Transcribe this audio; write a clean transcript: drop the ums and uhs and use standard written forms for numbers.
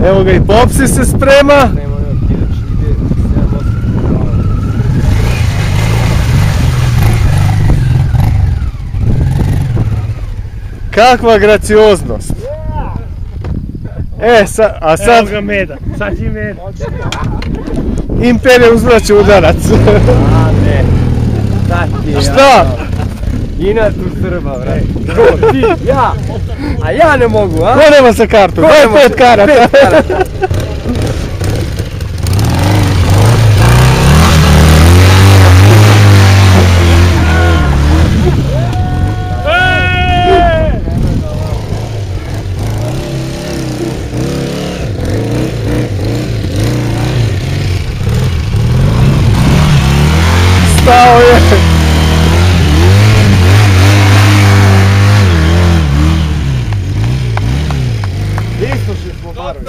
Evo ga i Popsi se sprema. Kakva gracioznost. A sad... Evo ga meda, sad će meda. Imperija uzvraća udarac. A ne, sad ti je. Šta? Ina tu Srba, vrat. Ti, ja. A ja ne mogu, a? Ko nema sa kartu? Daj 5 karata. 5 karata. Stao je. Istošli smo barovi.